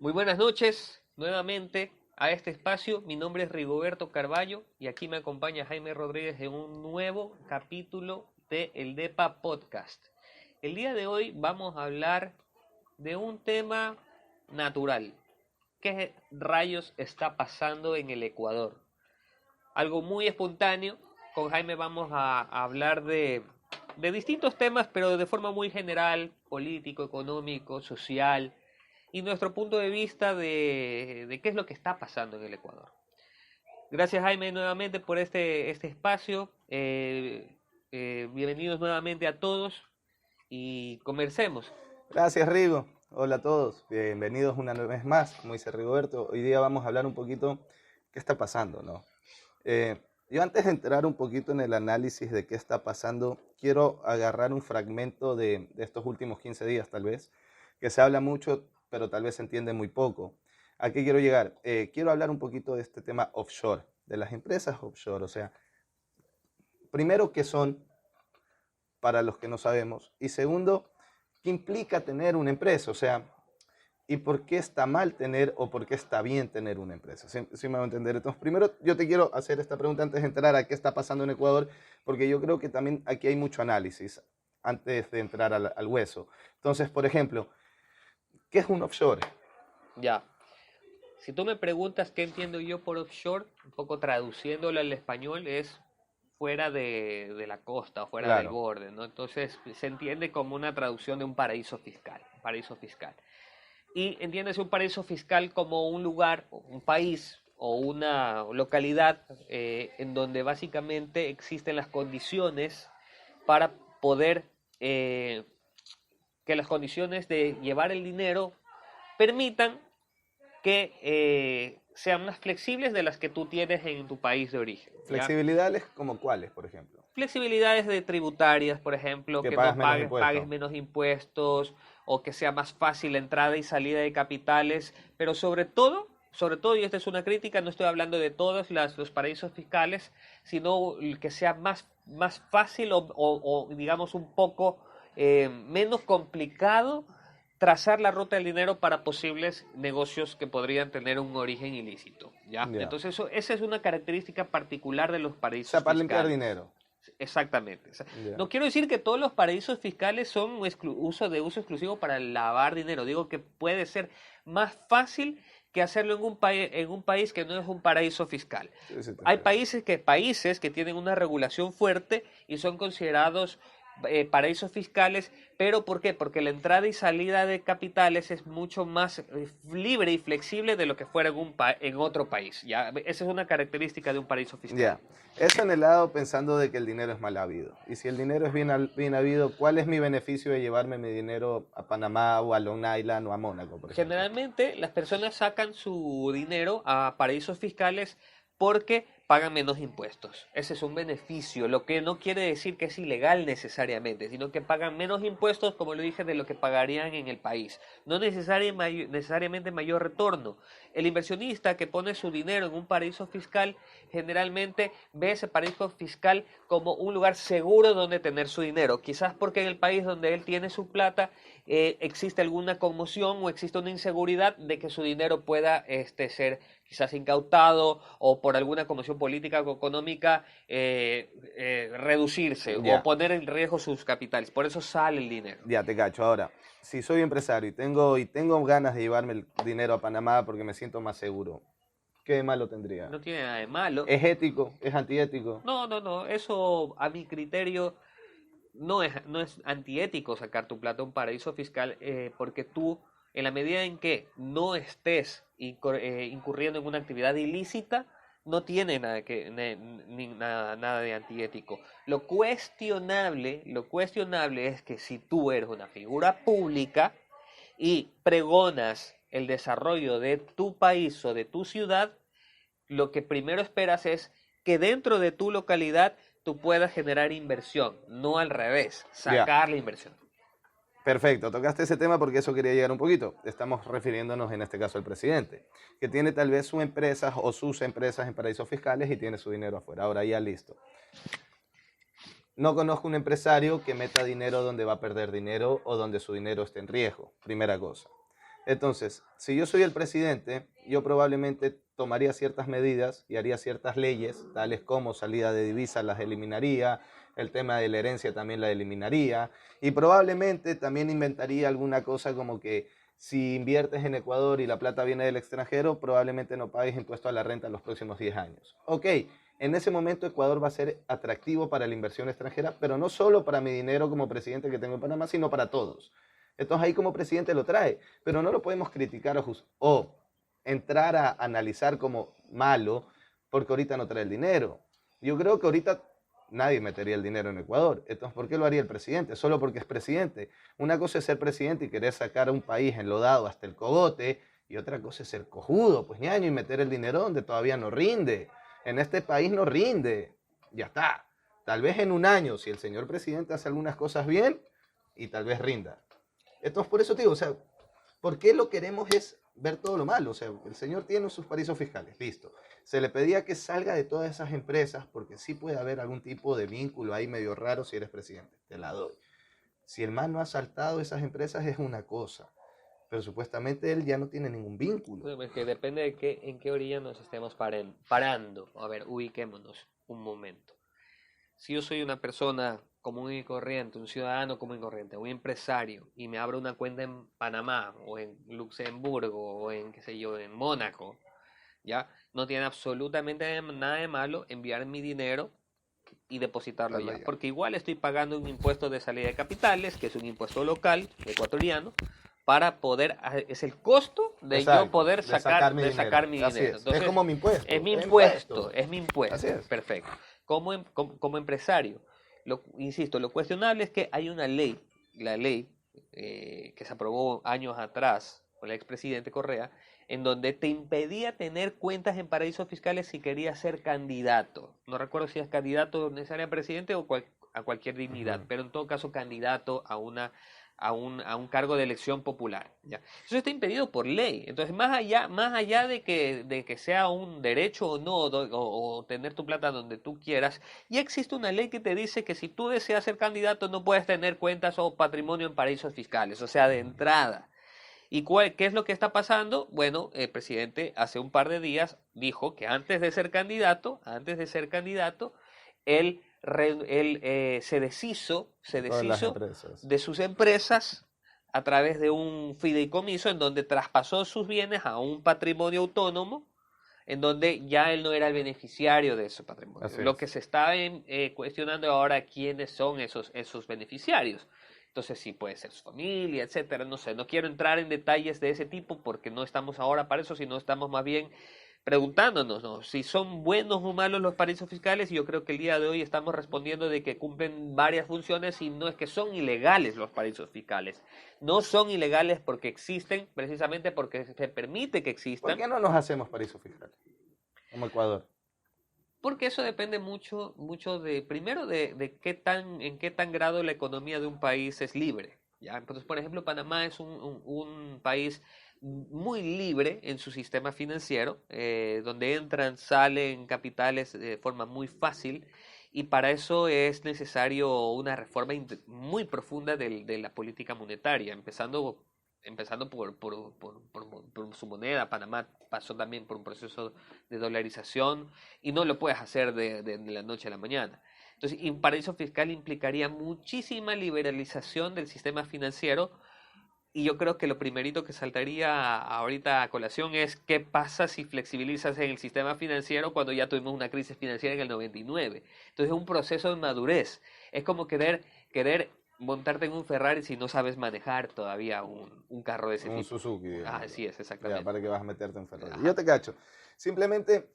Muy buenas noches nuevamente a este espacio. Mi nombre es Rigoberto Carballo y aquí me acompaña Jaime Rodríguez en un nuevo capítulo de El DEPA Podcast. El día de hoy vamos a hablar de un tema natural. ¿Qué rayos está pasando en el Ecuador? Algo muy espontáneo. Con Jaime vamos a hablar de distintos temas, pero de forma muy general, político, económico, social, y nuestro punto de vista de qué es lo que está pasando en el Ecuador. Gracias Jaime nuevamente por este espacio. Bienvenidos nuevamente a todos y conversemos. Gracias, Rigo. Hola a todos. Bienvenidos una vez más. Como dice Rigoberto, hoy día vamos a hablar un poquito qué está pasando, ¿no? Yo antes de entrar un poquito en el análisis de qué está pasando, quiero agarrar un fragmento de estos últimos 15 días, tal vez, que se habla mucho, pero tal vez se entiende muy poco. ¿A qué quiero llegar? Quiero hablar un poquito de este tema offshore, de las empresas offshore. O sea, primero, ¿qué son para los que no sabemos? Y segundo, ¿qué implica tener una empresa? O sea, ¿y por qué está mal tener o por qué está bien tener una empresa? ¿Sí me va a entender? Entonces, primero yo te quiero hacer esta pregunta antes de entrar a qué está pasando en Ecuador, porque yo creo que también aquí hay mucho análisis antes de entrar al hueso. Entonces, por ejemplo, ¿qué es un offshore? Ya. Si tú me preguntas qué entiendo yo por offshore, un poco traduciéndolo al español, es fuera de la costa o fuera del Claro, borde, ¿no? Entonces se entiende como una traducción de un paraíso fiscal, paraíso fiscal. Y entiéndese un paraíso fiscal como un lugar, un país o una localidad en donde básicamente existen las condiciones para poder, eh, que las condiciones de llevar el dinero permitan que sean más flexibles de las que tú tienes en tu país de origen, ¿ya? flexibilidades como cuáles, por ejemplo, Flexibilidades de tributarias, por ejemplo, que que pagas no menos pagues impuestos. menos impuestos o que sea más fácil la entrada y salida de capitales, pero sobre todo, y esta es una crítica, no estoy hablando de todos los paraísos fiscales, sino que sea más fácil o digamos un poco menos complicado trazar la ruta del dinero para posibles negocios que podrían tener un origen ilícito, ¿ya? Ya. Entonces esa es una característica particular de los O sea, paraísos para limpiar fiscales. dinero. Exactamente. O sea, Ya. no quiero decir que todos los paraísos fiscales son uso exclusivo para lavar dinero. Digo que puede ser más fácil que hacerlo en un país que no es un paraíso fiscal. Sí, sí, te Hay entiendo. países que tienen una regulación fuerte y son considerados paraísos fiscales, pero ¿por qué? Porque la entrada y salida de capitales es mucho más libre y flexible de lo que fuera en otro país. ¿Ya? Esa es una característica de un paraíso fiscal. Ya, eso en el lado pensando de que el dinero es mal habido. Y si el dinero es bien habido, ¿cuál es mi beneficio de llevarme mi dinero a Panamá o a Long Island o a Mónaco, por ejemplo? Generalmente las personas sacan su dinero a paraísos fiscales porque pagan menos impuestos. Ese es un beneficio, lo que no quiere decir que es ilegal necesariamente, sino que pagan menos impuestos, como lo dije, de lo que pagarían en el país. No necesariamente mayor retorno. El inversionista que pone su dinero en un paraíso fiscal generalmente ve ese paraíso fiscal como un lugar seguro donde tener su dinero. Quizás porque en el país donde él tiene su plata existe alguna conmoción o existe una inseguridad de que su dinero pueda ser quizás incautado o por alguna conmoción política o económica reducirse o Ya, poner en riesgo sus capitales. Por eso sale el dinero. ya te cacho. Ahora, si soy empresario y tengo ganas de llevarme el dinero a Panamá porque me siento más seguro, ¿qué malo tendría? No tiene nada de malo. ¿Es ético? ¿Es antiético? No, no, no. Eso a mi criterio no es antiético sacar tu plata a un paraíso fiscal porque tú, en la medida en que no estés incurriendo en una actividad ilícita, no tiene nada de antiético. Lo cuestionable es que si tú eres una figura pública y pregonas el desarrollo de tu país o de tu ciudad, lo que primero esperas es que dentro de tu localidad tú puedas generar inversión, no al revés, Ya, sacar la inversión. perfecto. Tocaste ese tema porque eso quería llegar un poquito. Estamos refiriéndonos en este caso al presidente, que tiene tal vez su empresa o sus empresas en paraísos fiscales y tiene su dinero afuera. Ahora ya listo. No conozco un empresario que meta dinero donde va a perder dinero o donde su dinero esté en riesgo, primera cosa. Entonces, si yo soy el presidente, yo probablemente tomaría ciertas medidas y haría ciertas leyes, tales como salida de divisas las eliminaría, el tema de la herencia también la eliminaría, y probablemente también inventaría alguna cosa como que si inviertes en Ecuador y la plata viene del extranjero, probablemente no pagues impuesto a la renta en los próximos 10 años. Ok, en ese momento Ecuador va a ser atractivo para la inversión extranjera, pero no solo para mi dinero como presidente que tengo en Panamá, sino para todos. Entonces ahí como presidente lo trae, pero no lo podemos criticar o entrar a analizar como malo porque ahorita no trae el dinero. Yo creo que ahorita nadie metería el dinero en Ecuador. Entonces, ¿por qué lo haría el presidente? Solo porque es presidente. Una cosa es ser presidente y querer sacar a un país enlodado hasta el cogote, y otra cosa es ser cojudo, pues ñaño, y meter el dinero donde todavía no rinde. En este país no rinde. Ya está. Tal vez en un año, si el señor presidente hace algunas cosas bien, y tal vez rinda. Entonces, por eso te digo, o sea, ¿por qué lo queremos es ver todo lo malo? O sea, el señor tiene sus paraísos fiscales, listo. Se le pedía que salga de todas esas empresas porque sí puede haber algún tipo de vínculo ahí medio raro si eres presidente, te la doy. Si el man no ha saltado esas empresas es una cosa, pero supuestamente él ya no tiene ningún vínculo. Bueno, es que depende de en qué orilla nos estemos parando. A ver, ubiquémonos un momento. Si yo soy una persona común y corriente, un ciudadano común y corriente, un empresario, y me abro una cuenta en Panamá, o en Luxemburgo, o en, qué sé yo, en Mónaco, ¿ya? No tiene absolutamente nada de malo enviar mi dinero y depositarlo allá, porque igual estoy pagando un impuesto de salida de capitales, que es un impuesto local ecuatoriano, para poder, es el costo de yo Exacto, poder de sacar mi de dinero. sacar mi Así dinero. es. Entonces, Es como mi impuesto. es mi Es impuesto, es mi impuesto. Así es. Perfecto. Como empresario, insisto, lo cuestionable es que hay una ley, la ley que se aprobó años atrás por el expresidente Correa, en donde te impedía tener cuentas en paraísos fiscales si querías ser candidato. No recuerdo si es candidato necesariamente a presidente o a cualquier dignidad, pero en todo caso candidato a un cargo de elección popular. ¿Ya? Eso está impedido por ley. Entonces, más allá de que sea un derecho o no, o tener tu plata donde tú quieras, ya existe una ley que te dice que si tú deseas ser candidato no puedes tener cuentas o patrimonio en paraísos fiscales, o sea, de entrada. ¿Y qué es lo que está pasando? Bueno, el presidente hace un par de días dijo que antes de ser candidato, él se Todas las deshizo empresas. de sus empresas a través de un fideicomiso en donde traspasó sus bienes a un patrimonio autónomo, en donde ya él no era el beneficiario de ese patrimonio. Así Lo que es. se está cuestionando ahora quiénes son esos beneficiarios. Entonces sí puede ser su familia, etcétera, no sé, no quiero entrar en detalles de ese tipo porque no estamos ahora para eso, sino estamos más bien preguntándonos, ¿no?, si son buenos o malos los paraísos fiscales, y yo creo que el día de hoy estamos respondiendo de que cumplen varias funciones y no es que son ilegales los paraísos fiscales. No son ilegales porque existen, precisamente porque se permite que ¿Por existan. qué no nos hacemos paraísos fiscales? Como Ecuador. Porque eso depende mucho de, primero, de en qué tan grado la economía de un país es libre. ¿Ya? Entonces, por ejemplo, Panamá es un país muy libre en su sistema financiero, donde entran, salen capitales de forma muy fácil, y para eso es necesario una reforma muy profunda de la política monetaria, empezando por su moneda. Panamá pasó también por un proceso de dolarización y no lo puedes hacer de la noche a la mañana. Entonces, un paraíso fiscal implicaría muchísima liberalización del sistema financiero, y yo creo que lo primerito que saltaría ahorita a colación es qué pasa si flexibilizas en el sistema financiero cuando ya tuvimos una crisis financiera en el 99. Entonces es un proceso de madurez. Es como querer montarte en un Ferrari si no sabes manejar todavía un carro de ese Un tipo. Suzuki, Ah, digámoslo. así es, Ya, exactamente. para que vas a meterte en Ferrari. Ajá. Yo te cacho. Simplemente,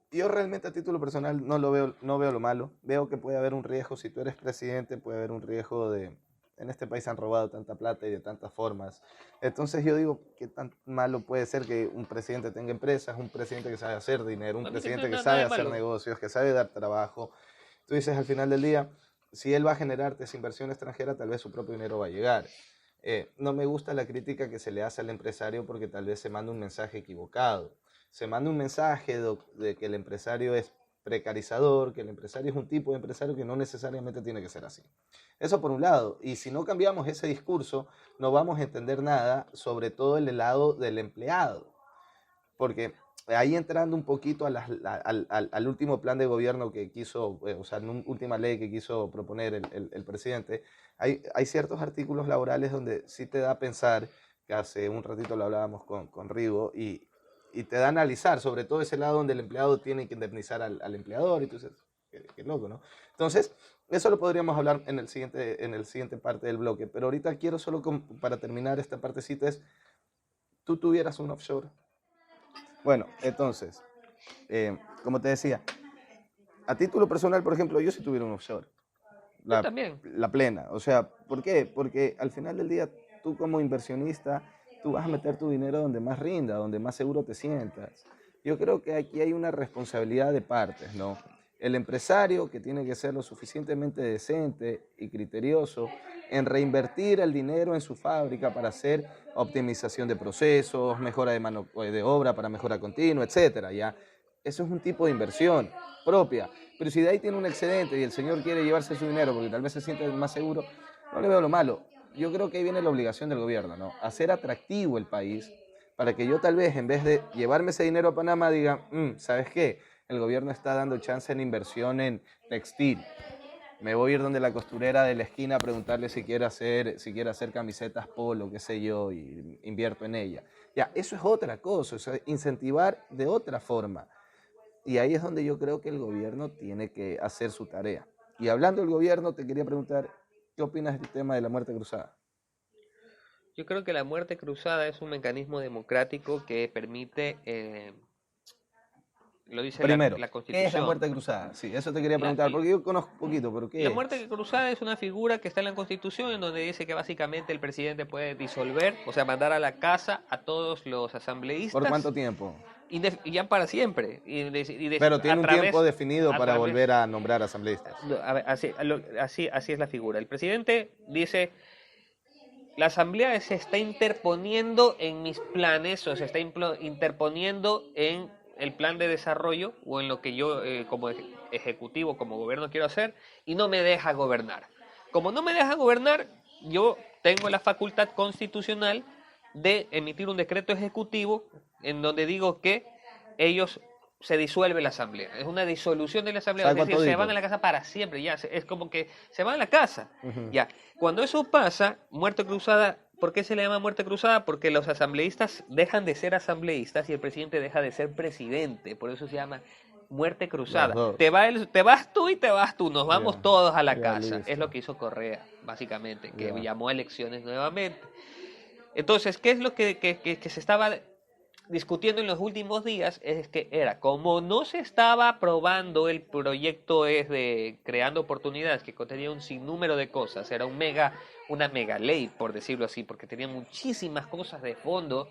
yo realmente a título personal no lo veo, no veo lo malo. Veo que puede haber un riesgo, si tú eres presidente, puede haber un riesgo de... En este país han robado tanta plata y de tantas formas. Entonces yo digo, ¿qué tan malo puede ser que un presidente tenga empresas, un presidente que sabe hacer dinero, un A mí que no presidente hay que nada sabe de hacer malo. negocios, que sabe dar trabajo? Tú dices al final del día, si él va a generarte esa inversión extranjera, tal vez su propio dinero va a llegar. No me gusta la crítica que se le hace al empresario porque tal vez se manda un mensaje equivocado. Se manda un mensaje de que el empresario es precarizador, que el empresario es un tipo de empresario que no necesariamente tiene que ser así. Eso por un lado. Y si no cambiamos ese discurso, no vamos a entender nada, sobre todo el lado del empleado. Porque ahí entrando un poquito al último plan de gobierno que quiso, o sea, última ley que quiso proponer el presidente, hay ciertos artículos laborales donde sí te da a pensar, que hace un ratito lo hablábamos con Rigo, y te da a analizar, sobre todo ese lado donde el empleado tiene que indemnizar al empleador, y tú dices, qué loco, ¿no? Entonces, eso lo podríamos hablar en el siguiente parte del bloque, pero ahorita quiero solo, para terminar esta partecita, es, tú tuvieras un offshore. Bueno, entonces, como te decía, a título personal, por ejemplo, yo sí tuviera un offshore. Yo también. La plena. O sea, ¿por qué? Porque al final del día, tú como inversionista, tú vas a meter tu dinero donde más rinda, donde más seguro te sientas. Yo creo que aquí hay una responsabilidad de partes, ¿no? El empresario, que tiene que ser lo suficientemente decente y criterioso en reinvertir el dinero en su fábrica para hacer optimización de procesos, mejora de mano de obra para mejora continua, etcétera, ¿ya? Eso es un tipo de inversión propia. Pero si de ahí tiene un excedente y el señor quiere llevarse su dinero porque tal vez se siente más seguro, no le veo lo malo. Yo creo que ahí viene la obligación del gobierno, ¿no? Hacer atractivo el país para que yo tal vez, en vez de llevarme ese dinero a Panamá, diga, ¿sabes qué? El gobierno está dando chance en inversión en textil. Me voy a ir donde la costurera de la esquina a preguntarle si quiere hacer camisetas polo, qué sé yo, y invierto en ella. Ya, eso es otra cosa, o sea, incentivar de otra forma. Y ahí es donde yo creo que el gobierno tiene que hacer su tarea. Y hablando del gobierno, te quería preguntar, ¿qué opinas del tema de la muerte cruzada? Yo creo que la muerte cruzada es un mecanismo democrático que permite, lo dice Primero, la ¿qué es la Constitución. muerte cruzada? Sí, eso te quería La, preguntar, porque yo conozco poquito, pero la ¿qué muerte es? cruzada es una figura que está en la Constitución en donde dice que básicamente el presidente puede disolver, o sea, mandar a la casa a todos los ¿Por asambleístas cuánto tiempo? y ya para siempre. Pero tiene un tiempo definido a para través, volver a nombrar asambleístas. no, a ver, así es la figura. El presidente dice, la asamblea se está interponiendo en mis planes o se está interponiendo en el plan de desarrollo o en lo que yo como ejecutivo, como gobierno quiero hacer y no me deja gobernar. Como no me deja gobernar, yo tengo la facultad constitucional de emitir un decreto ejecutivo en donde digo que ellos se disuelve la asamblea. Es una disolución de la asamblea, es Salgo a decir, se van a toditos. la casa para siempre, ya, es como que se van a la casa, Ujú. ya. Cuando eso pasa, muerte cruzada, ¿por qué se le llama muerte cruzada? Porque los asambleístas dejan de ser asambleístas y el presidente deja de ser presidente, por eso se llama muerte Los cruzada. dos. Te vas tú y te vas tú, nos Ya, vamos todos a la ya casa. Es lo listo. que hizo Correa, básicamente, que Ya. llamó a elecciones nuevamente. Entonces, ¿qué es lo que se estaba discutiendo en los últimos días? Es que era, como no se estaba aprobando el proyecto de creando oportunidades, que contenía un sinnúmero de cosas, era una mega ley, por decirlo así, porque tenía muchísimas cosas de fondo,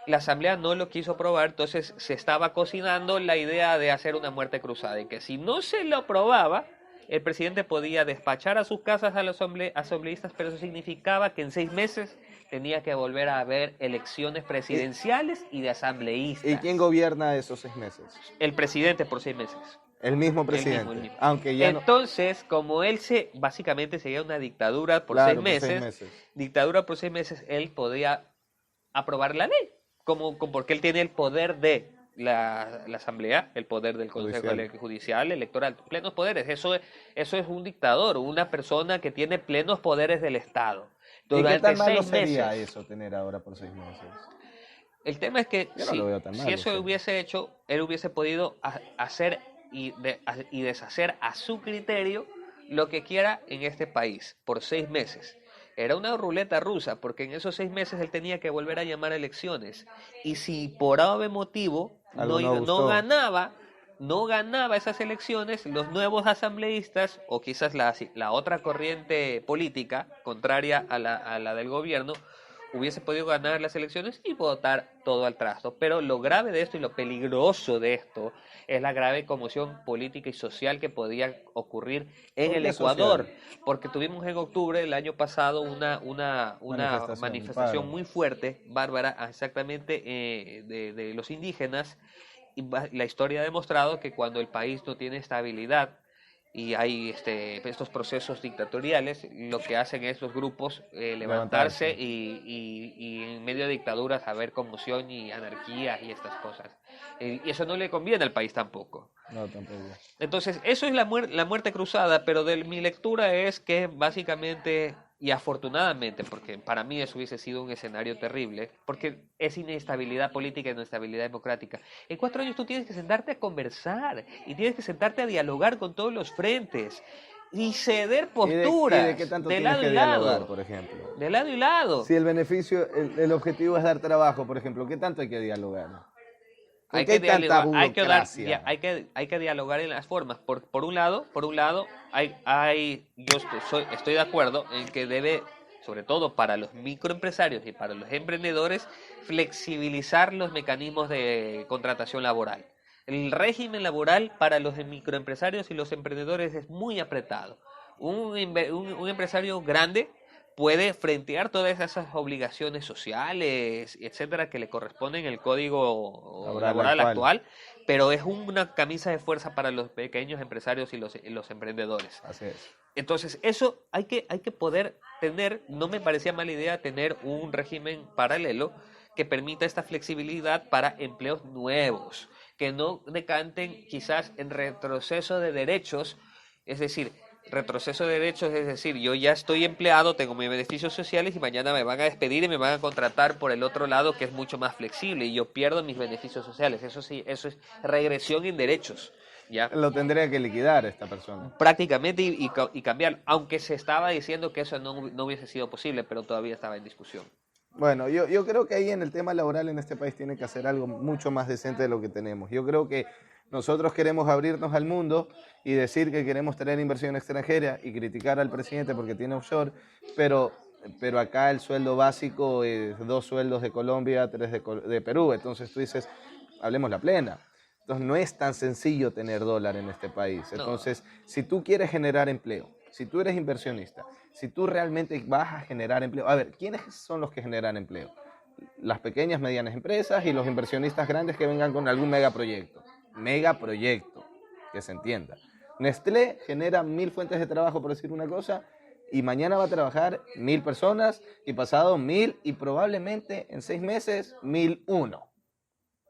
la asamblea no lo quiso aprobar, entonces se estaba cocinando la idea de hacer una muerte cruzada, y que si no se lo aprobaba, el presidente podía despachar a sus casas a los asambleístas, pero eso significaba que en 6 meses tenía que volver a haber elecciones ¿Y, presidenciales y de y quién asambleístas. gobierna esos 6 meses? El presidente por 6 meses. El mismo El mismo, el presidente. mismo. Aunque ya no. Entonces, como él básicamente seguía una dictadura por seis Claro, por seis meses, meses. dictadura por 6 meses, él podía aprobar la ley, porque él tiene el poder de la asamblea, el poder del consejo Judicial. judicial, electoral, plenos poderes. Eso es un dictador, una persona que tiene plenos poderes del Estado. ¿Y qué Durante tan malo seis sería meses. eso tener ahora por 6 meses? El tema es que Yo no lo sí, veo tan si malo, o eso sea. hubiese hecho, él hubiese podido hacer y deshacer a su criterio lo que quiera en este país por 6 meses. Era una ruleta rusa, porque en esos 6 meses él tenía que volver a llamar a elecciones. Y si por algún motivo Algo no no gustó. ganaba esas elecciones, los nuevos asambleístas, o quizás la otra corriente política contraria a la del gobierno, hubiese podido ganar las elecciones y votar todo al trasto. Pero lo grave de esto y lo peligroso de esto es la grave conmoción política y social que podía ocurrir en ¿Por el qué social? Ecuador, porque tuvimos en octubre del año pasado una Manifestación, manifestación paro. muy fuerte, bárbara, exactamente de los indígenas, Y la historia ha demostrado que cuando el país no tiene estabilidad y hay estos procesos dictatoriales, lo que hacen es los grupos levantarse Levantarse. y en medio de dictaduras haber conmoción y anarquía y estas cosas. Y eso no le conviene al país tampoco. No, tampoco. Entonces, eso es la muerte cruzada, pero de mi lectura es que básicamente, y afortunadamente, porque para mí eso hubiese sido un escenario terrible, porque es inestabilidad política y inestabilidad democrática. En 4 años tú tienes que sentarte a conversar y tienes que sentarte a dialogar con todos los frentes y ceder ¿Y de qué posturas tanto de tienes lado que y dialogar, lado, por ejemplo? de lado y lado. Si el beneficio, el objetivo es dar trabajo, por ejemplo, ¿qué tanto hay que dialogar? ¿Por Hay qué que hay tanta dialogar, burocracia? hay que dialogar en las formas. Por un lado, yo estoy de acuerdo en que debe, sobre todo para los microempresarios y para los emprendedores, flexibilizar los mecanismos de contratación laboral. El régimen laboral para los microempresarios y los emprendedores es muy apretado. Un empresario grande puede frentear todas esas obligaciones sociales, etcétera, que le corresponden en el código Laboral laboral actual. actual, pero es una camisa de fuerza para los pequeños empresarios y los emprendedores. Así es. Entonces, eso hay que poder tener, no me parecía mala idea tener un régimen paralelo que permita esta flexibilidad para empleos nuevos, que no decanten quizás en retroceso de derechos, es decir, retroceso de derechos, es decir, yo ya estoy empleado, tengo mis beneficios sociales y mañana me van a despedir y me van a contratar por el otro lado que es mucho más flexible y yo pierdo mis beneficios sociales. Eso sí, eso es regresión en derechos, ¿ya? Lo tendría que liquidar esta persona. Prácticamente y cambiar, aunque se estaba diciendo que eso no hubiese sido posible, pero todavía estaba en discusión. Bueno, yo creo que ahí en el tema laboral en este país tiene que hacer algo mucho más decente de lo que tenemos. Yo creo que nosotros queremos abrirnos al mundo y decir que queremos tener inversión extranjera y criticar al presidente porque tiene offshore, pero, pero acá el sueldo básico es 2 sueldos de Colombia, 3 de Perú. Entonces tú dices, hablemos la plena. Entonces no es tan sencillo tener dólar en este país. No, Entonces, si tú quieres generar empleo, si tú eres inversionista, si tú realmente vas a generar empleo, a ver, ¿quiénes son los que generan empleo? Las pequeñas, medianas empresas y los inversionistas grandes que vengan con algún megaproyecto. Megaproyecto, que se entienda. Nestlé genera 1.000 fuentes de trabajo, por decir una cosa, y mañana va a trabajar 1.000 personas, y pasado 1.000, y probablemente en 6 meses 1.001,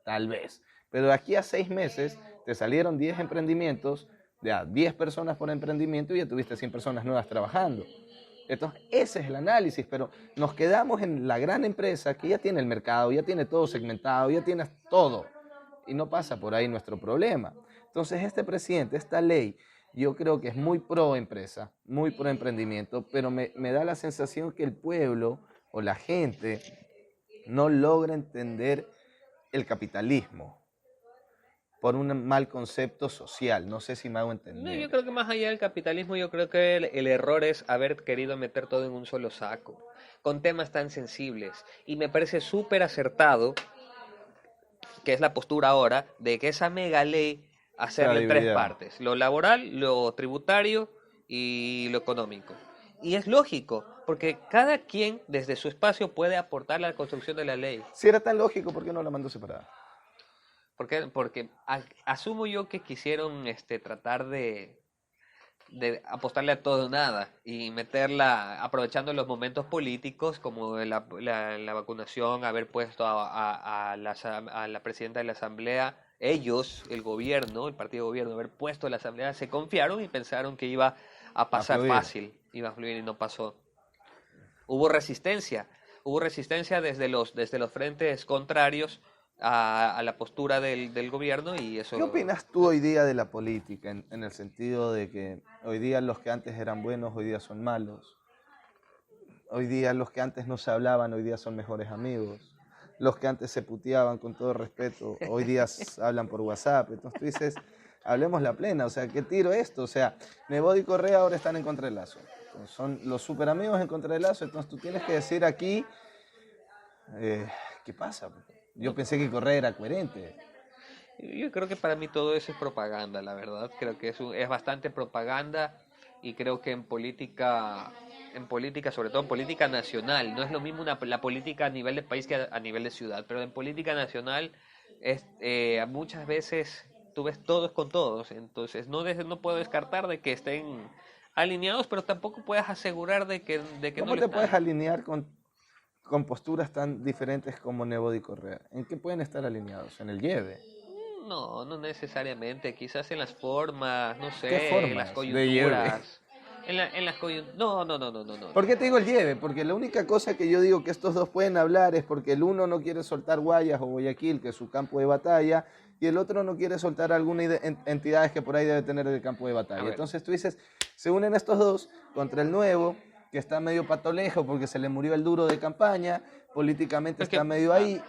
tal vez. Pero de aquí a 6 meses te salieron 10 emprendimientos, ya 10 personas por emprendimiento y ya tuviste 100 personas nuevas trabajando. Entonces, ese es el análisis, pero nos quedamos en la gran empresa que ya tiene el mercado, ya tiene todo segmentado, ya tiene todo. Y no pasa por ahí nuestro problema. Entonces, este presidente, esta ley, yo creo que es muy pro empresa, muy pro emprendimiento, pero me da la sensación que el pueblo o la gente no logra entender el capitalismo por un mal concepto social. No sé si me hago no, yo entender. creo que más allá del capitalismo, yo creo que el error es haber querido meter todo en un solo saco, con temas tan sensibles. Y me parece súper acertado, que es la postura ahora, de que esa mega ley Sea hacerla en tres dividida. partes, lo laboral, lo tributario y lo económico. Y es lógico, porque cada quien desde su espacio puede aportar a la construcción de la ley. Si era tan lógico, ¿por qué no la mandó separada? Porque asumo yo que quisieron tratar de apostarle a todo o nada y meterla, aprovechando los momentos políticos como la vacunación, haber puesto a la presidenta de la Asamblea, ellos, el gobierno, el partido de gobierno, haber puesto a la Asamblea, se confiaron y pensaron que iba a A pasar fluir. fácil, iba a fluir y no pasó. Hubo resistencia desde los frentes contrarios a la postura del gobierno y ¿Qué eso. opinas tú hoy día de la política en el sentido de que hoy día los que antes eran buenos, hoy día son malos? Hoy día los que antes no se hablaban, hoy día son mejores amigos. Los que antes se puteaban con todo respeto, hoy día hablan por WhatsApp. Entonces tú dices, hablemos la plena, o sea, ¿qué tiro esto? O sea, Nebot y Correa ahora están en contra del Lazo. Entonces, son los super amigos en contra del Lazo. Entonces tú tienes que decir aquí, eh, ¿qué pasa? Yo No, pensé que Correa era coherente. yo creo que para mí todo eso es propaganda, la verdad. Creo que es bastante propaganda y creo que en política, sobre todo en política nacional, no es lo mismo la política a nivel de país que a nivel de ciudad, pero en política nacional muchas veces tú ves todos con todos, entonces no puedo descartar de que estén alineados, pero tampoco puedes asegurar de que no ¿Cómo lo te puedes están. alinear con posturas tan diferentes como Nebot y Correa? ¿En qué pueden estar alineados? ¿En el lleve? No, no necesariamente, quizás en las formas, no ¿Qué sé, en las formas de lleve? coyunturas, en las coyunturas, no, no, no, no, no, no, ¿Por no. qué te digo el lleve? Porque la única cosa que yo digo que estos dos pueden hablar es porque el uno no quiere soltar Guayas o Guayaquil, que es su campo de batalla, y el otro no quiere soltar alguna entidades que por ahí debe tener el campo de A batalla. ver, Entonces tú dices, se unen estos dos contra el nuevo, que está medio patolejo porque se le murió el duro de campaña, políticamente es está que medio ahí.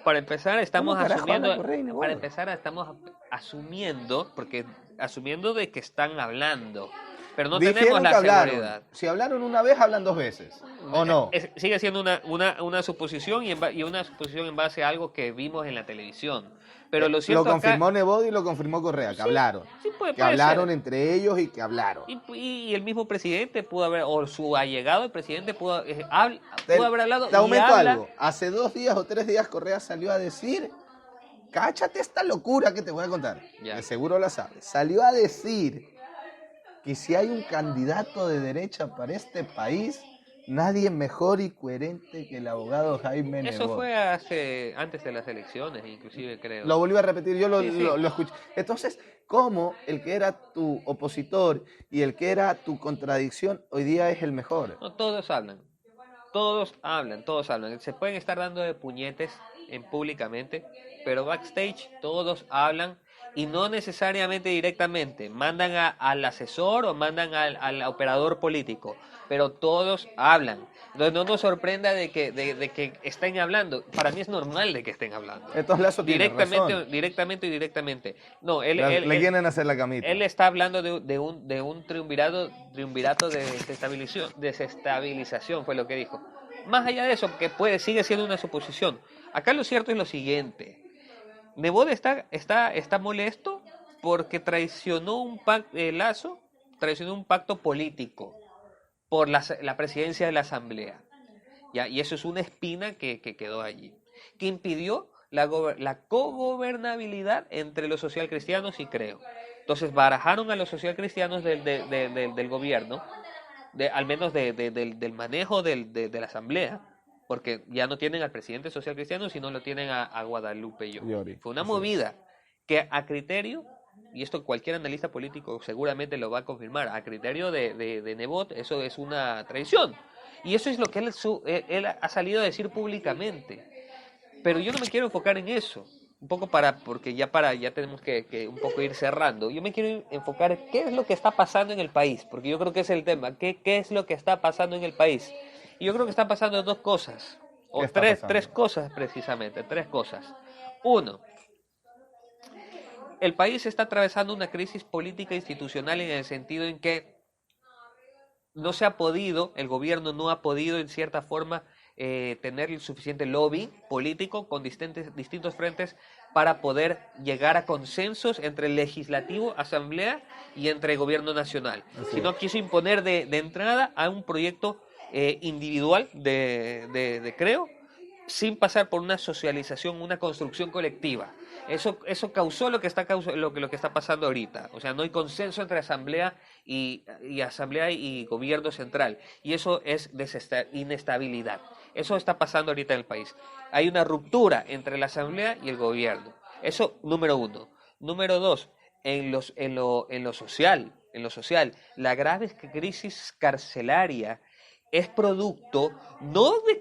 para empezar ¿Cómo estamos carajo habla asumiendo, Correa y para Nebot? empezar estamos asumiendo, porque asumiendo de que están hablando, pero no tenemos Dijeron que la hablaron. seguridad. Si hablaron una vez, hablan dos veces. ¿O no? Sigue siendo una suposición y una suposición en base a algo que vimos en la televisión. Pero lo Lo cierto acá, confirmó Nebot y lo confirmó Correa, que sí, hablaron. sí Que puede ser. hablaron entre ellos y que hablaron. Y el mismo presidente pudo haber, o su allegado, el presidente pudo Te, haber hablado te y aumento habla. algo. Hace 2 días o 3 días Correa salió a decir, cáchate esta locura que te voy a contar. Ya. De seguro la sabes. Salió a decir que si hay un candidato de derecha para este país, nadie mejor y coherente que el abogado Jaime Eso Nebot. fue antes de las elecciones, inclusive creo. Lo volví a repetir, yo Sí, sí. lo escuché. Entonces, ¿cómo el que era tu opositor y el que era tu contradicción hoy día es el mejor? No, todos hablan. Todos hablan, todos hablan. Se pueden estar dando de puñetes públicamente, pero backstage todos hablan y no necesariamente directamente. Mandan al asesor o mandan al operador político, pero todos hablan. Entonces no nos sorprenda de que estén hablando. Para mí es normal de que estén hablando. Entonces Lazo tiene razón. Directamente y directamente. No, él, Le, él, le él, quieren hacer la camita. él está hablando de un triunvirato de desestabilización, fue lo que dijo. Más allá de eso, que sigue siendo una suposición. Acá lo cierto es lo siguiente. Nebot está molesto porque Lazo traicionó un pacto político por la presidencia de la Asamblea. ¿Ya? Y eso es una espina que quedó allí, que impidió la cogobernabilidad entre los socialcristianos y Creo. Entonces barajaron a los socialcristianos del gobierno, al menos del manejo de la asamblea, porque ya no tienen al presidente socialcristiano, sino lo tienen a Guadalupe Llori. Fue una Así es. movida que a criterio, y esto cualquier analista político seguramente lo va a confirmar, a criterio de Nebot, eso es una traición. Y eso es lo que él ha salido a decir públicamente. Pero yo no me quiero enfocar en eso. Un poco porque ya tenemos que un poco ir cerrando. Yo me quiero enfocar en qué es lo que está pasando en el país, porque yo creo que es el tema. ¿Qué es lo que está pasando en el país? Y yo creo que están pasando dos cosas, ¿Qué o está tres pasando? cosas precisamente, tres cosas. Uno, el país está atravesando una crisis política e institucional en el sentido en que no se ha podido, el gobierno no ha podido en cierta forma tener el suficiente lobby político con distintos frentes para poder llegar a consensos entre el legislativo, asamblea y entre el gobierno nacional. Así Sino es. quiso imponer de entrada a un proyecto individual de Creo, sin pasar por una socialización, una construcción colectiva. Eso causó lo que está pasando ahorita. O sea, no hay consenso entre asamblea y gobierno central. Y eso es inestabilidad. Eso está pasando ahorita en el país. Hay una ruptura entre la asamblea y el gobierno. Eso, número uno. Número dos, en lo social, la grave crisis carcelaria es producto no de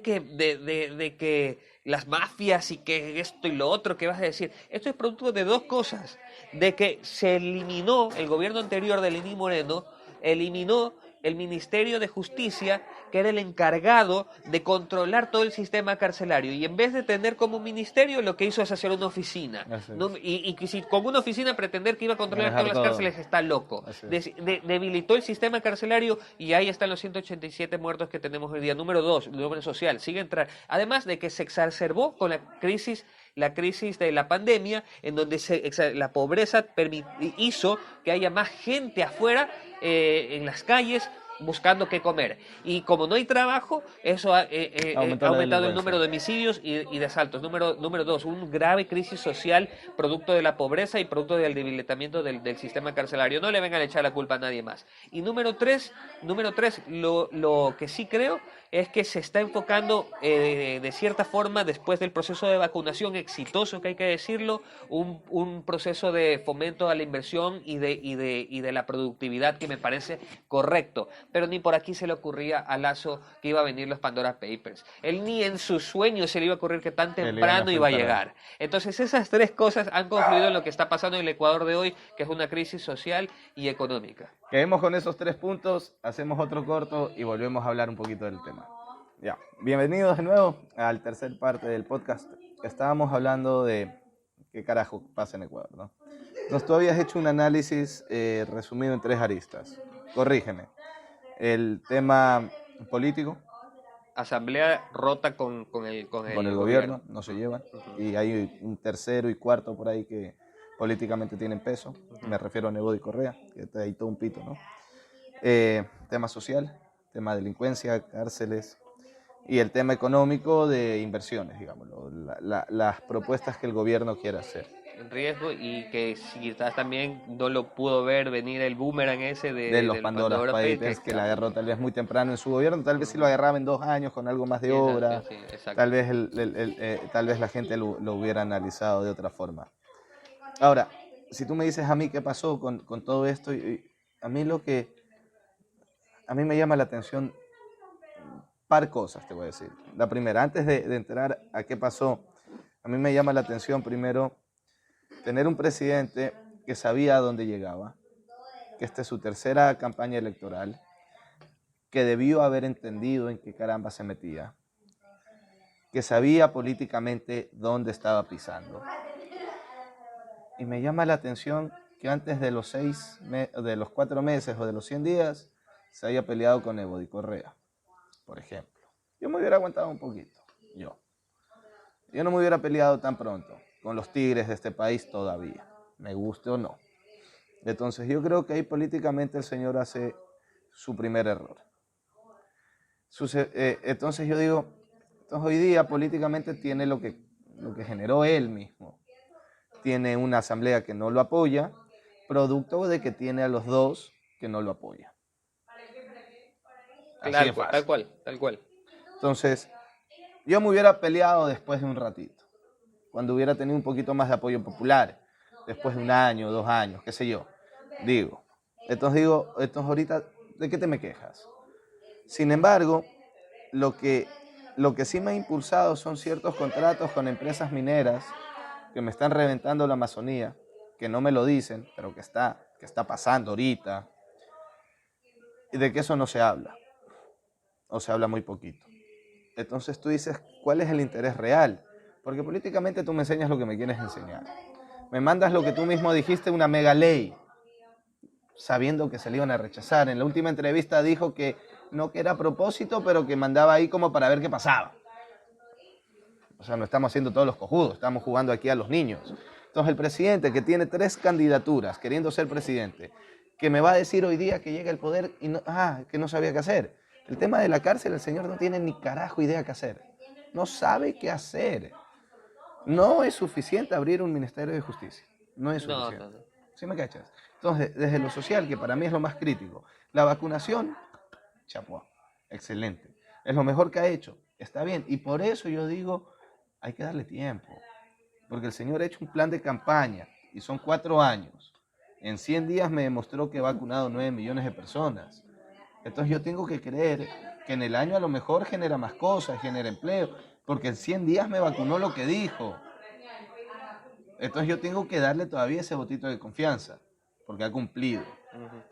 que las mafias y que esto y lo otro que vas a decir. Esto es producto de dos cosas. De que se eliminó, el gobierno anterior de Lenín Moreno, eliminó el Ministerio de Justicia, que era el encargado de controlar todo el sistema carcelario. Y en vez de tener como ministerio, lo que hizo es hacer una oficina. ¿No? Y si con una oficina pretender que iba a controlar Manejar todas las todo. cárceles, está loco. Así es. Debilitó el sistema carcelario y ahí están los 187 muertos que tenemos hoy día. Número dos, el orden social, sigue entrar. Además de que se exacerbó con la crisis de la pandemia, en donde la pobreza hizo que haya más gente afuera, en las calles, buscando qué comer. Y como no hay trabajo, eso ha Aumentó la aumentado el delincuencia. número de homicidios y de asaltos. Número dos, un grave crisis social producto de la pobreza y producto del debilitamiento del sistema carcelario. No le vengan a echar la culpa a nadie más. Y número tres, lo que sí creo es que se está enfocando de cierta forma, después del proceso de vacunación exitoso, que hay que decirlo, un proceso de fomento a la inversión y de la productividad que me parece correcto. Pero ni por aquí se le ocurría a Lazo que iba a venir los Pandora Papers. Él ni en sus sueños se le iba a ocurrir que tan Que le iban a temprano iba a soltar ahí. llegar. Entonces esas tres cosas han confluido en lo que está pasando en el Ecuador de hoy, que es una crisis social y económica. Quedemos con esos 3 puntos, hacemos otro corto y volvemos a hablar un poquito del tema. Ya, bienvenidos de nuevo al tercer parte del podcast. Estábamos hablando de qué carajo pasa en Ecuador, ¿no? Entonces tú habías hecho un análisis resumido en 3 aristas. Corrígeme. El tema político, Asamblea rota con el gobierno, no se llevan. Uh-huh. Y hay un tercero y cuarto por ahí que políticamente tienen peso. Me refiero a Nebot y Correa, que está ahí todo un pito, ¿no? Tema social, tema de delincuencia, cárceles, y el tema económico de inversiones, digámoslo, las propuestas que el gobierno quiere hacer. En riesgo, y que quizás también no lo pudo ver venir el boomerang ese de los Pandora Papers, que la agarró tal vez muy temprano en su gobierno, tal vez si lo agarraba en 2 años con algo más de obra, sí, tal vez, tal vez la gente lo hubiera analizado de otra forma. Ahora, si tú me dices a mí qué pasó con todo esto, a mí me llama la atención par cosas, te voy a decir. La primera, antes de entrar a qué pasó, a mí me llama la atención primero tener un presidente que sabía a dónde llegaba, que esta es su tercera campaña electoral, que debió haber entendido en qué caramba se metía, que sabía políticamente dónde estaba pisando. Y me llama la atención que antes de los 4 meses o de los 100 días se haya peleado con Nebot y Correa, por ejemplo. Yo me hubiera aguantado un poquito, yo no me hubiera peleado tan pronto con los tigres de este país todavía, me guste o no. Entonces yo creo que ahí políticamente el señor hace su primer error. Entonces yo digo, entonces hoy día políticamente tiene lo que generó él mismo. Tiene una asamblea que no lo apoya, producto de que tiene a los dos que no lo apoyan. Tal cual. Entonces, yo me hubiera peleado después de un ratito, cuando hubiera tenido un poquito más de apoyo popular, después de 1 año, 2 años, qué sé yo. Entonces ahorita, ¿de qué te me quejas? Sin embargo, lo que sí me ha impulsado son ciertos contratos con empresas mineras que me están reventando la Amazonía, que no me lo dicen, pero que está pasando ahorita, y de que eso no se habla, o se habla muy poquito. Entonces tú dices, ¿cuál es el interés real? Porque políticamente tú me enseñas lo que me quieres enseñar. Me mandas lo que tú mismo dijiste, una mega ley, sabiendo que se le iban a rechazar. En la última entrevista dijo que no que era a propósito, pero que mandaba ahí como para ver qué pasaba. O sea, no estamos haciendo todos los cojudos, estamos jugando aquí a los niños. Entonces el presidente que tiene 3 candidaturas queriendo ser presidente, que me va a decir hoy día que llega al poder y que no sabía qué hacer. El tema de la cárcel, el señor no tiene ni carajo idea qué hacer. No sabe qué hacer. No es suficiente abrir un Ministerio de Justicia. No es suficiente. No. ¿Sí me cachas? Entonces, desde lo social, que para mí es lo más crítico, la vacunación, chapuá, excelente. Es lo mejor que ha hecho. Está bien. Y por eso yo digo, hay que darle tiempo. Porque el señor ha hecho un plan de campaña y son 4 años. En 100 días me demostró que ha vacunado 9 millones de personas. Entonces yo tengo que creer que en el año a lo mejor genera más cosas, genera empleo, porque en 100 días me vacunó lo que dijo. Entonces yo tengo que darle todavía ese votito de confianza, porque ha cumplido.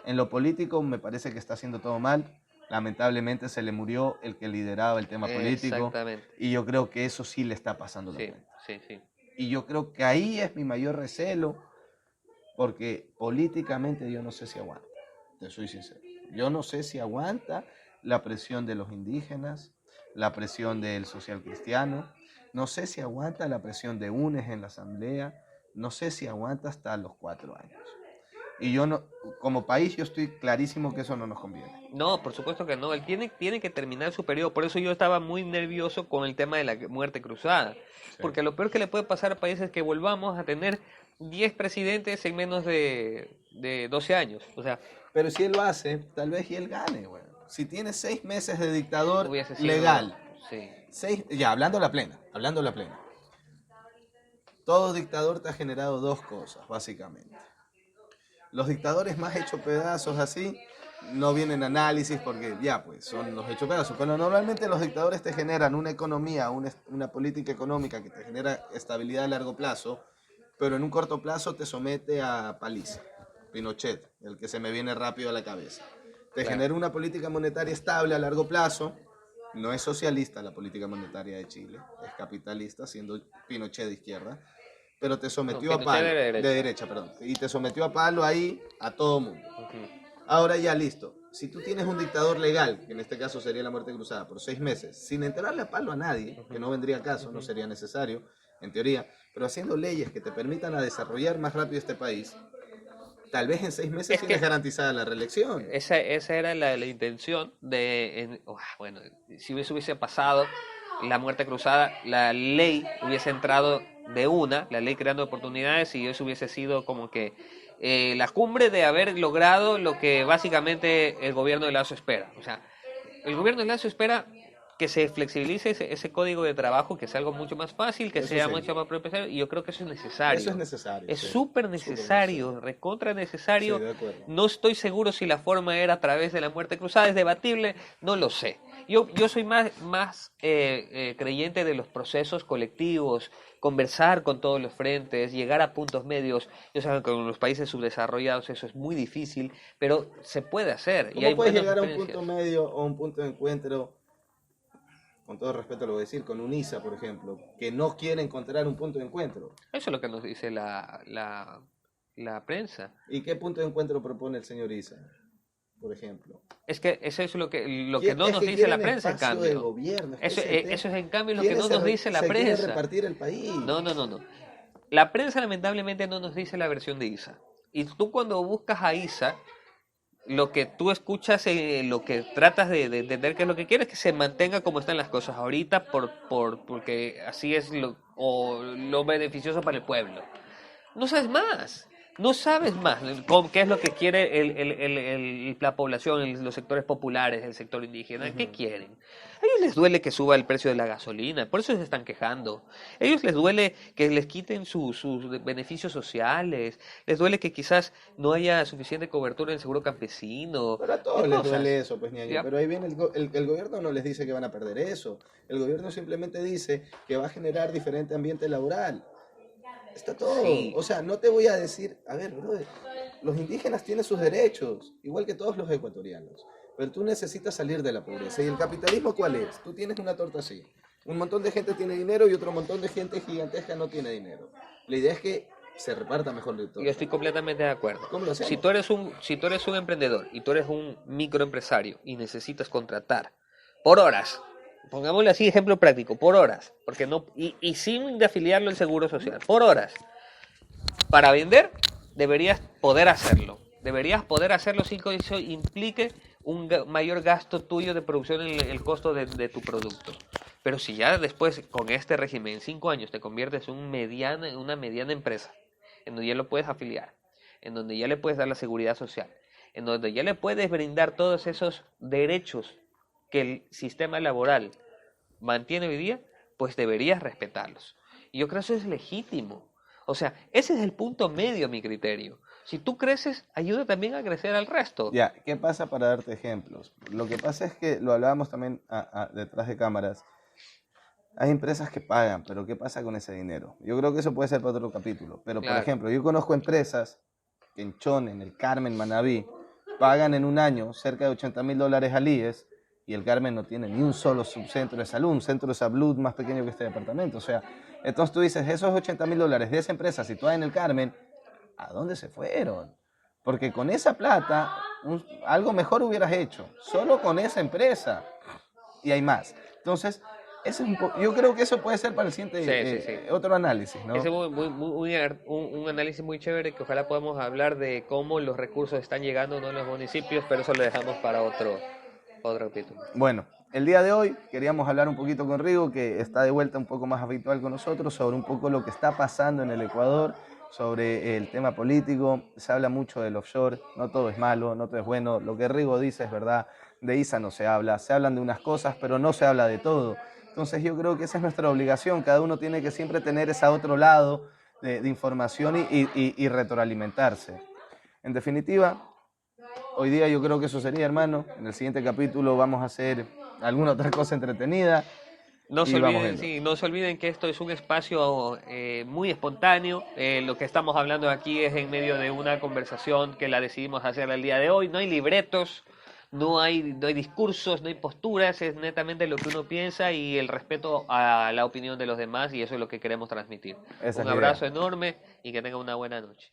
En lo político me parece que está haciendo todo mal. Lamentablemente se le murió el que lideraba el tema político. Y yo creo que eso sí le está pasando la cuenta. Sí. Y yo creo que ahí es mi mayor recelo, porque políticamente yo no sé si aguanta, te soy sincero. Yo no sé si aguanta la presión de los indígenas, la presión del social cristiano, no sé si aguanta la presión de UNES en la asamblea, no sé si aguanta hasta los 4 años. Y yo no, como país, yo estoy clarísimo que eso no nos conviene. No, por supuesto que no. Él tiene que terminar su periodo. Por eso yo estaba muy nervioso con el tema de la muerte cruzada. Sí. Porque lo peor que le puede pasar al país es que volvamos a tener 10 presidentes en menos de 12 años. O sea, Pero si él lo hace, tal vez y él gane, güey. Si tiene 6 meses de dictador hubiese sido... legal, Sí. ya, hablando la plena, hablando la plena. Todo dictador te ha generado dos cosas, básicamente. Los dictadores más hechos pedazos así, no vienen análisis porque ya pues son los hechos pedazos. Pero normalmente los dictadores te generan una economía, una política económica que te genera estabilidad a largo plazo, pero en un corto plazo te somete a paliza. Pinochet, el que se me viene rápido a la cabeza. Te Claro. genera una política monetaria estable a largo plazo. No es socialista la política monetaria de Chile, es capitalista, siendo Pinochet de izquierda, pero te sometió No, a Pinochet palo, de derecha. derecha, perdón, y te sometió a palo ahí a todo mundo. Ujú. Ahora ya listo, si tú tienes un dictador legal, que en este caso sería la muerte cruzada, por 6 meses, sin enterarle a palo a nadie, que no vendría a caso, no sería necesario, en teoría, pero haciendo leyes que te permitan a desarrollar más rápido este país, tal vez en 6 meses Es tienes que garantizada la reelección. esa era la intención de... bueno, si eso hubiese pasado, la muerte cruzada, la ley hubiese entrado de una, la ley creando oportunidades, y eso hubiese sido como que la cumbre de haber logrado lo que básicamente el gobierno de Lazo espera. O sea, el gobierno de Lazo espera que se flexibilice ese código de trabajo, que sea algo mucho más fácil, que Eso sea sí, mucho más propio, y yo creo que eso es eso necesario. es necesario. Es Sí, súper súper necesario, recontra Sí, necesario. de acuerdo. No estoy seguro si la forma era a través de la muerte cruzada, es debatible, no lo sé. Yo soy más creyente de los procesos colectivos, conversar con todos los frentes, llegar a puntos medios. Yo sé que con los países subdesarrollados eso es muy difícil, pero se puede hacer y ¿Cómo hay puedes buenas llegar a un experiencias. punto medio o un punto de encuentro, con todo respeto lo voy a decir, con UNISA, por ejemplo, que no quiere encontrar un punto de encuentro? Eso es lo que nos dice la prensa. ¿Y qué punto de encuentro propone el señor Isa, por ejemplo? Es que eso es lo que no Es nos que dice la quieren prensa, en espacio de cambio. gobierno, es que Eso, ese es el tema. eso es en cambio lo que no nos dice la Se quiere prensa. repartir el país. No. La prensa lamentablemente no nos dice la versión de Isa. Y tú cuando buscas a Isa, lo que tú escuchas, lo que tratas de entender que es lo que quieres, es que se mantenga como están las cosas ahorita, porque así es lo beneficioso para el pueblo. No sabes más. No sabes más qué es lo que quiere la población, los sectores populares, el sector indígena. ¿Qué quieren? A ellos les duele que suba el precio de la gasolina, por eso se están quejando. A ellos les duele que les quiten sus beneficios sociales, les duele que quizás no haya suficiente cobertura en el seguro campesino, Pero a de todos les duele cosas. eso, pues, ñaño. ¿Ya? Pero ahí viene el gobierno no les dice que van a perder eso. El gobierno simplemente dice que va a generar diferente ambiente laboral. Está todo. Sí, O sea, no te voy a decir, a ver, brother, los indígenas tienen sus derechos, igual que todos los ecuatorianos. Pero tú necesitas salir de la pobreza. ¿Y el capitalismo cuál es? Tú tienes una torta así. Un montón de gente tiene dinero y otro montón de gente gigantesca no tiene dinero. La idea es que se reparta mejor la yo torta. estoy completamente de acuerdo. ¿Cómo lo Si hacemos? si tú eres un emprendedor y tú eres un microempresario y necesitas contratar por horas, pongámosle así, ejemplo práctico, por horas, porque no, y sin de afiliarlo al seguro social, por horas, para vender, deberías poder hacerlo. Deberías poder hacerlo sin que eso implique un mayor gasto tuyo de producción en el costo de tu producto. Pero si ya después, con este régimen, en 5 años, te conviertes en una mediana empresa, en donde ya lo puedes afiliar, en donde ya le puedes dar la seguridad social, en donde ya le puedes brindar todos esos derechos que el sistema laboral mantiene hoy día, pues deberías respetarlos. Y yo creo que eso es legítimo. O sea, ese es el punto medio a mi criterio. Si tú creces, ayuda también a crecer al resto. Ya, ¿qué pasa para darte ejemplos? Lo que pasa es que lo hablábamos también detrás de cámaras. Hay empresas que pagan, pero ¿qué pasa con ese dinero? Yo creo que eso puede ser para otro capítulo. Pero, por Claro. ejemplo, yo conozco empresas que en Chone, en el Carmen, Manabí, pagan en un año cerca de $80.000 al IES y el Carmen no tiene ni un solo subcentro de salud, un centro de salud más pequeño que este departamento. O sea, entonces tú dices, esos $80.000 de esa empresa situadas en el Carmen, ¿a dónde se fueron? Porque con esa plata, algo mejor hubieras hecho, solo con esa empresa. Y hay más. Entonces, yo creo que eso puede ser para el siguiente Sí. otro análisis, ¿no? Ese es un análisis muy chévere que ojalá podamos hablar de cómo los recursos están llegando no en los municipios, pero eso lo dejamos para otro capítulo. Bueno, el día de hoy queríamos hablar un poquito con Rigo, que está de vuelta un poco más habitual con nosotros, sobre un poco lo que está pasando en el Ecuador, sobre el tema político. Se habla mucho del offshore, no todo es malo, no todo es bueno. Lo que Rigo dice es verdad, de ISA no se habla, se hablan de unas cosas, pero no se habla de todo. Entonces yo creo que esa es nuestra obligación, cada uno tiene que siempre tener ese otro lado de información y retroalimentarse. En definitiva, hoy día yo creo que eso sería, hermano. En el siguiente capítulo vamos a hacer alguna otra cosa entretenida. No se olviden, sí, no se olviden que esto es un espacio muy espontáneo. Lo que estamos hablando aquí es en medio de una conversación que la decidimos hacer el día de hoy. No hay libretos, no hay discursos, no hay posturas, es netamente lo que uno piensa y el respeto a la opinión de los demás, y eso es lo que queremos transmitir. Un abrazo enorme y que tengan una buena noche.